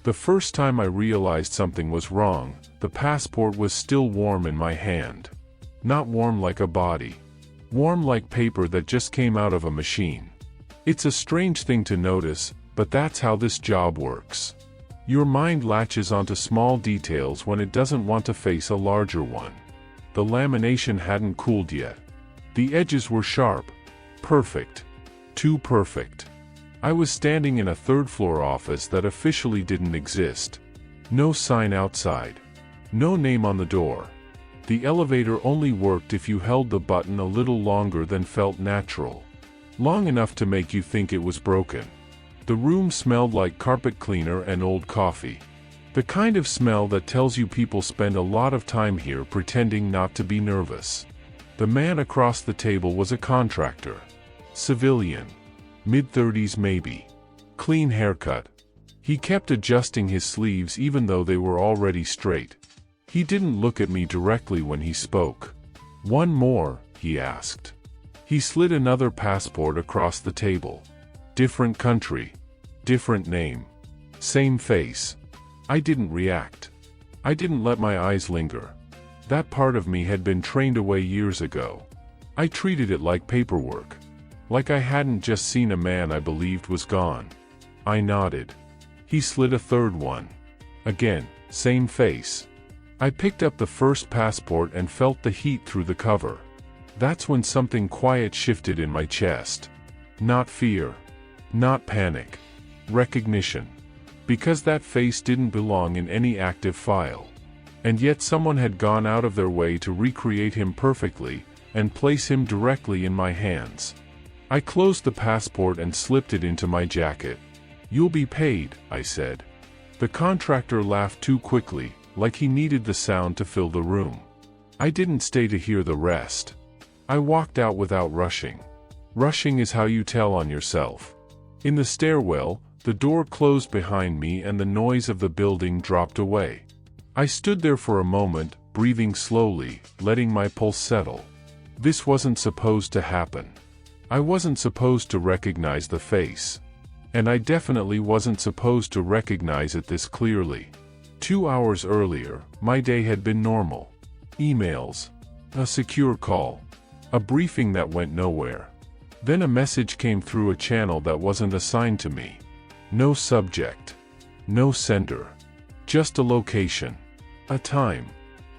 The first time I realized something was wrong, the passport was still warm in my hand. Not warm like a body. Warm like paper that just came out of a machine. It's a strange thing to notice, but that's how this job works. Your mind latches onto small details when it doesn't want to face a larger one. The lamination hadn't cooled yet. The edges were sharp. Perfect. Too perfect. I was standing in a third-floor office that officially didn't exist. No sign outside. No name on the door. The elevator only worked if you held the button a little longer than felt natural. Long enough to make you think it was broken. The room smelled like carpet cleaner and old coffee. The kind of smell that tells you people spend a lot of time here pretending not to be nervous. The man across the table was a contractor. Civilian. Mid-30s maybe. Clean haircut. He kept adjusting his sleeves even though they were already straight. He didn't look at me directly when he spoke. "One more?" he asked. He slid another passport across the table. Different country. Different name. Same face. I didn't react. I didn't let my eyes linger. That part of me had been trained away years ago. I treated it like paperwork. Like I hadn't just seen a man I believed was gone. I nodded. He slid a third one. Again, same face. I picked up the first passport and felt the heat through the cover. That's when something quiet shifted in my chest. Not fear. Not panic. Recognition. Because that face didn't belong in any active file. And yet someone had gone out of their way to recreate him perfectly, and place him directly in my hands. I closed the passport and slipped it into my jacket. "You'll be paid," I said. The contractor laughed too quickly, like he needed the sound to fill the room. I didn't stay to hear the rest. I walked out without rushing. Rushing is how you tell on yourself. In the stairwell, the door closed behind me and the noise of the building dropped away. I stood there for a moment, breathing slowly, letting my pulse settle. This wasn't supposed to happen. I wasn't supposed to recognize the face. And I definitely wasn't supposed to recognize it this clearly. 2 hours earlier, my day had been normal. Emails. A secure call. A briefing that went nowhere. Then a message came through a channel that wasn't assigned to me. No subject. No sender. Just a location. A time.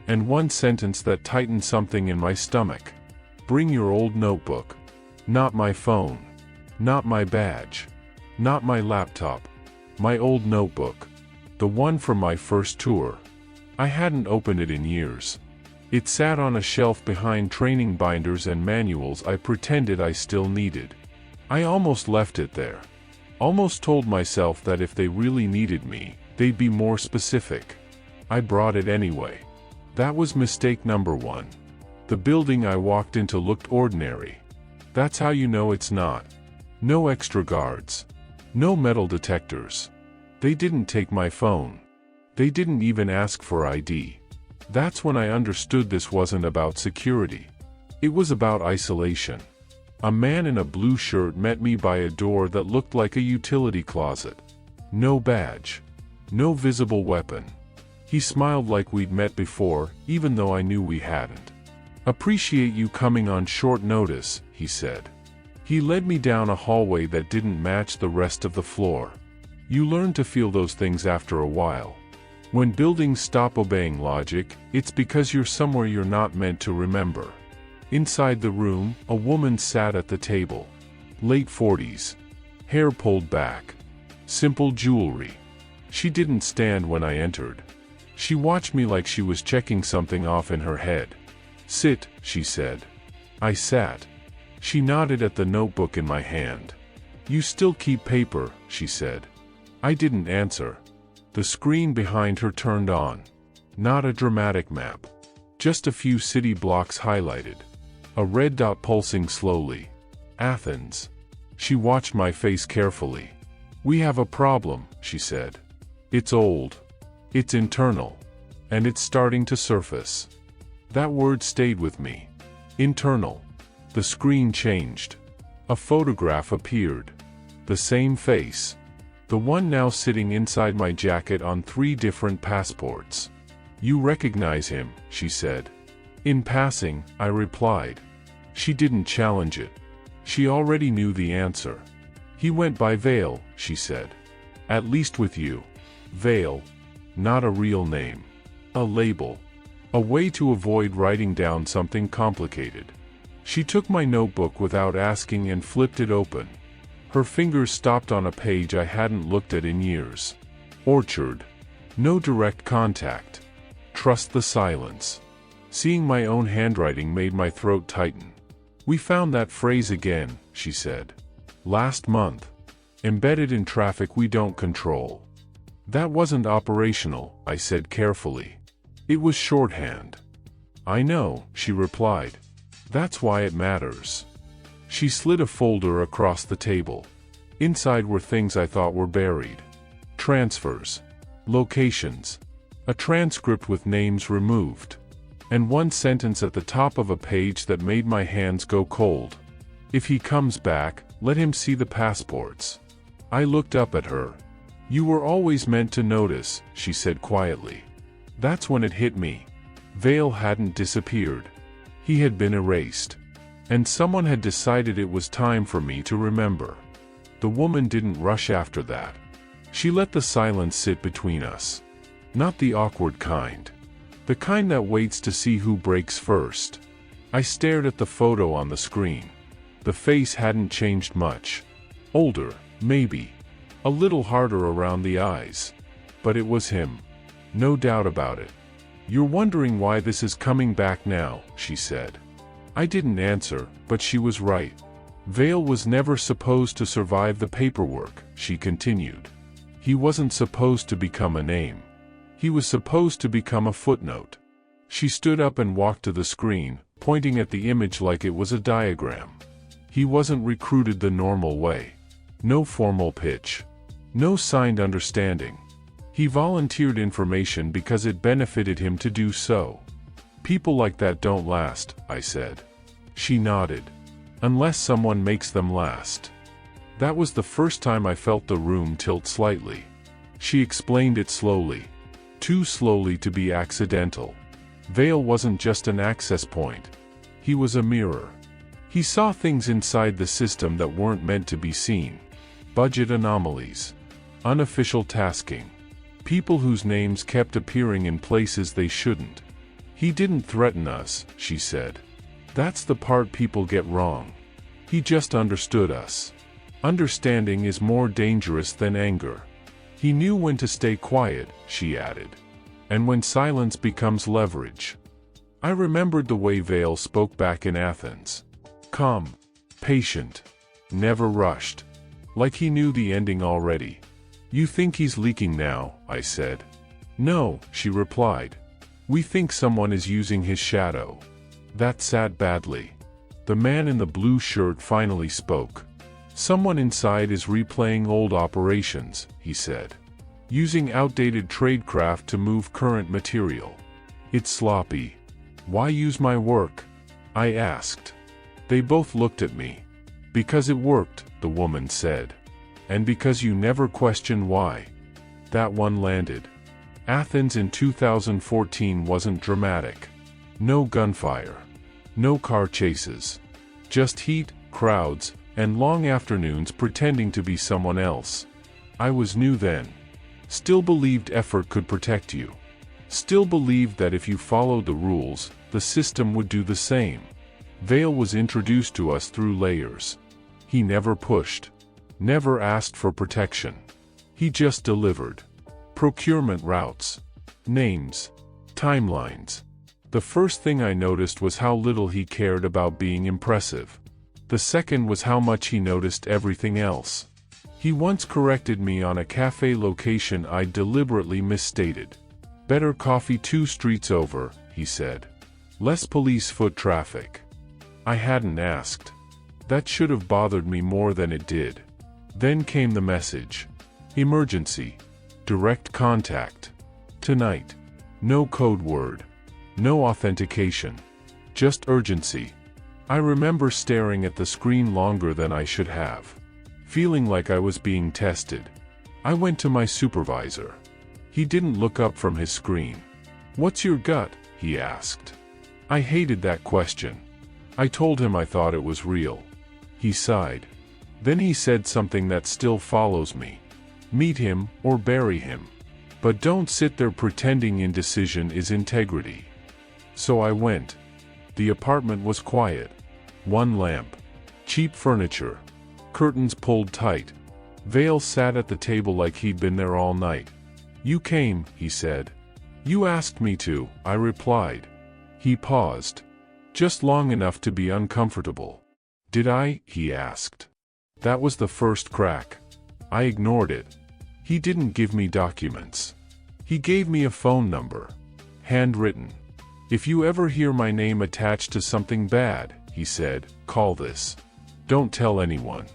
And one sentence that tightened something in my stomach. "Bring your old notebook." Not my phone. Not my badge. Not my laptop. My old notebook. The one from my first tour. I hadn't opened it in years. It sat on a shelf behind training binders and manuals I pretended I still needed. I almost left it there. Almost told myself that if they really needed me, they'd be more specific. I brought it anyway. That was mistake number one. The building I walked into looked ordinary. That's how you know it's not. No extra guards. No metal detectors. They didn't take my phone. They didn't even ask for ID. That's when I understood this wasn't about security. It was about isolation. A man in a blue shirt met me by a door that looked like a utility closet. No badge. No visible weapon. He smiled like we'd met before, even though I knew we hadn't. "Appreciate you coming on short notice," he said. He led me down a hallway that didn't match the rest of the floor. You learn to feel those things after a while. When buildings stop obeying logic, it's because you're somewhere you're not meant to remember. Inside the room, a woman sat at the table. Late 40s. Hair pulled back. Simple jewelry. She didn't stand when I entered. She watched me like she was checking something off in her head. "Sit," she said. I sat. She nodded at the notebook in my hand. "You still keep paper," she said. I didn't answer. The screen behind her turned on. Not a dramatic map. Just a few city blocks highlighted. A red dot pulsing slowly. Athens. She watched my face carefully. "We have a problem," she said. "It's old. It's internal. And it's starting to surface." That word stayed with me. Internal. The screen changed. A photograph appeared. The same face. The one now sitting inside my jacket on 3 different passports. You recognize him, she said. In passing, I replied. She didn't challenge it. She already knew the answer. He went by Vale, she said. At least with you. Vale. Not a real name. A label. A way to avoid writing down something complicated. She took my notebook without asking and flipped it open. Her fingers stopped on a page I hadn't looked at in years. Orchard. No direct contact. Trust the silence. Seeing my own handwriting made my throat tighten. We found that phrase again, she said. Last month. Embedded in traffic we don't control. That wasn't operational, I said carefully. It was shorthand. I know, she replied. That's why it matters. She slid a folder across the table. Inside were things I thought were buried. Transfers. Locations. A transcript with names removed. And one sentence at the top of a page that made my hands go cold. If he comes back, let him see the passports. I looked up at her. You were always meant to notice, she said quietly. That's when it hit me. Vale hadn't disappeared. He had been erased. And someone had decided it was time for me to remember. The woman didn't rush after that. She let the silence sit between us. Not the awkward kind. The kind that waits to see who breaks first. I stared at the photo on the screen. The face hadn't changed much. Older, maybe. A little harder around the eyes. But it was him. No doubt about it. You're wondering why this is coming back now, she said. I didn't answer, but she was right. Vale was never supposed to survive the paperwork, she continued. He wasn't supposed to become a name. He was supposed to become a footnote. She stood up and walked to the screen, pointing at the image like it was a diagram. He wasn't recruited the normal way. No formal pitch. No signed understanding. He volunteered information because it benefited him to do so. People like that don't last, I said. She nodded. Unless someone makes them last. That was the first time I felt the room tilt slightly. She explained it slowly. Too slowly to be accidental. Vale wasn't just an access point. He was a mirror. He saw things inside the system that weren't meant to be seen. Budget anomalies. Unofficial tasking. People whose names kept appearing in places they shouldn't. He didn't threaten us, she said. That's the part people get wrong. He just understood us. Understanding is more dangerous than anger. He knew when to stay quiet, she added. And when silence becomes leverage. I remembered the way Vale spoke back in Athens. Calm. Patient. Never rushed. Like he knew the ending already. You think he's leaking now, I said. No, she replied. We think someone is using his shadow. That sat badly. The man in the blue shirt finally spoke. Someone inside is replaying old operations, he said. Using outdated tradecraft to move current material. It's sloppy. Why use my work? I asked. They both looked at me. Because it worked, the woman said. And because you never question why. That one landed. Athens in 2014 wasn't dramatic. No gunfire. No car chases. Just heat, crowds, and long afternoons pretending to be someone else. I was new then. Still believed effort could protect you. Still believed that if you followed the rules, the system would do the same. Vale was introduced to us through layers. He never pushed. Never asked for protection. He just delivered. Procurement routes. Names. Timelines. The first thing I noticed was how little he cared about being impressive. The second was how much he noticed everything else. He once corrected me on a cafe location I'd deliberately misstated. Better coffee 2 streets over, he said. Less police foot traffic. I hadn't asked. That should have bothered me more than it did. Then came the message. Emergency. Direct contact. Tonight. No code word. No authentication. Just urgency. I remember staring at the screen longer than I should have. Feeling like I was being tested. I went to my supervisor. He didn't look up from his screen. "What's your gut?" he asked. I hated that question. I told him I thought it was real. He sighed. Then he said something that still follows me. "Meet him or bury him. But don't sit there pretending indecision is integrity." So I went. The apartment was quiet. One lamp. Cheap furniture. Curtains pulled tight. Vale sat at the table like he'd been there all night. "You came," he said. "You asked me to," I replied. He paused. Just long enough to be uncomfortable. "Did I?" he asked. That was the first crack. I ignored it. He didn't give me documents. He gave me a phone number. Handwritten. "If you ever hear my name attached to something bad," he said, "call this. Don't tell anyone."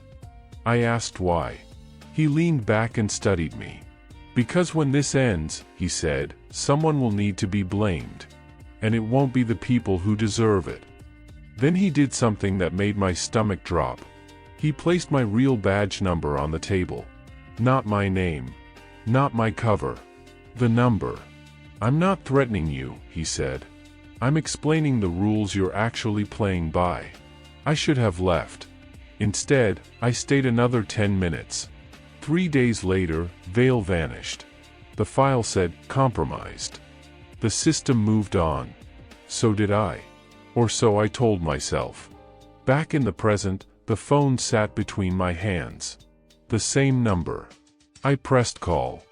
I asked why. He leaned back and studied me. "Because when this ends," he said, "someone will need to be blamed. And it won't be the people who deserve it." Then he did something that made my stomach drop. He placed my real badge number on the table. Not my name. Not my cover. The number. "I'm not threatening you," he said. "I'm explaining the rules you're actually playing by." I should have left. Instead, I stayed another 10 minutes. 3 days later, Vale vanished. The file said, "Compromised." The system moved on. So did I. Or so I told myself. Back in the present, the phone sat between my hands. The same number. I pressed call.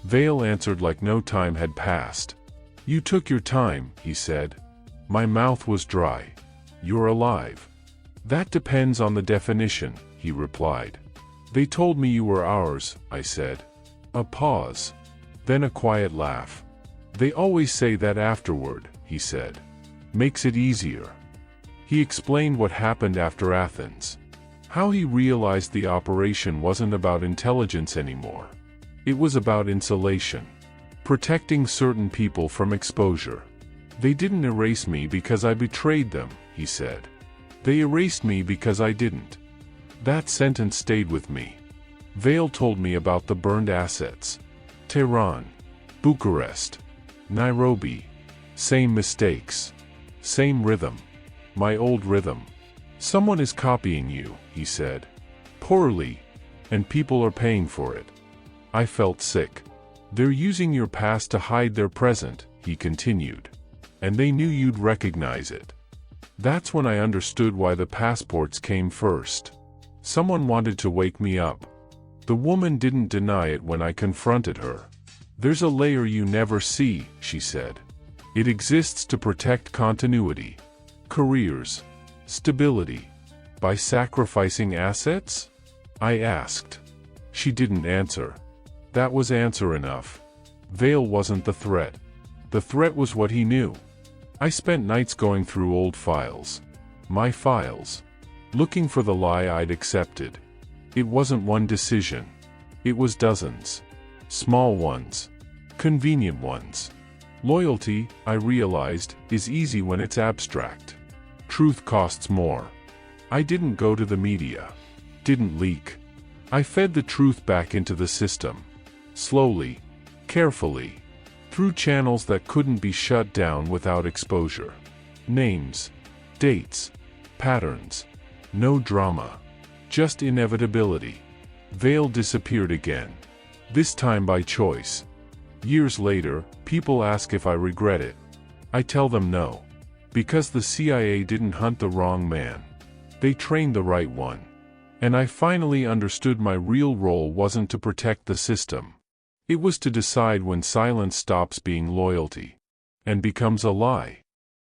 Vale answered like no time had passed. "You took your time," he said. My mouth was dry. "You're alive." "That depends on the definition," he replied. "They told me you were ours," I said. A pause. Then a quiet laugh. "They always say that afterward," he said. "Makes it easier." He explained what happened after Athens. How he realized the operation wasn't about intelligence anymore. It was about insulation. Protecting certain people from exposure. "They didn't erase me because I betrayed them," he said. "They erased me because I didn't." That sentence stayed with me. Vale told me about the burned assets. Tehran. Bucharest. Nairobi. Same mistakes. Same rhythm. My old rhythm. "Someone is copying you," he said. "Poorly. And people are paying for it." I felt sick. "They're using your past to hide their present," he continued. "And they knew you'd recognize it." That's when I understood why the passports came first. Someone wanted to wake me up. The woman didn't deny it when I confronted her. "There's a layer you never see," she said. "It exists to protect continuity. Careers. Stability. By sacrificing assets?" I asked. She didn't answer. That was answer enough. Vale wasn't the threat. The threat was what he knew. I spent nights going through old files. My files. Looking for the lie I'd accepted. It wasn't one decision. It was dozens. Small ones. Convenient ones. Loyalty, I realized, is easy when it's abstract. Truth costs more. I didn't go to the media. Didn't leak. I fed the truth back into the system. Slowly. Carefully. Through channels that couldn't be shut down without exposure. Names. Dates. Patterns. No drama. Just inevitability. Vale disappeared again. This time by choice. Years later, people ask if I regret it. I tell them no. Because the CIA didn't hunt the wrong man. They trained the right one. And I finally understood my real role wasn't to protect the system. It was to decide when silence stops being loyalty. And becomes a lie.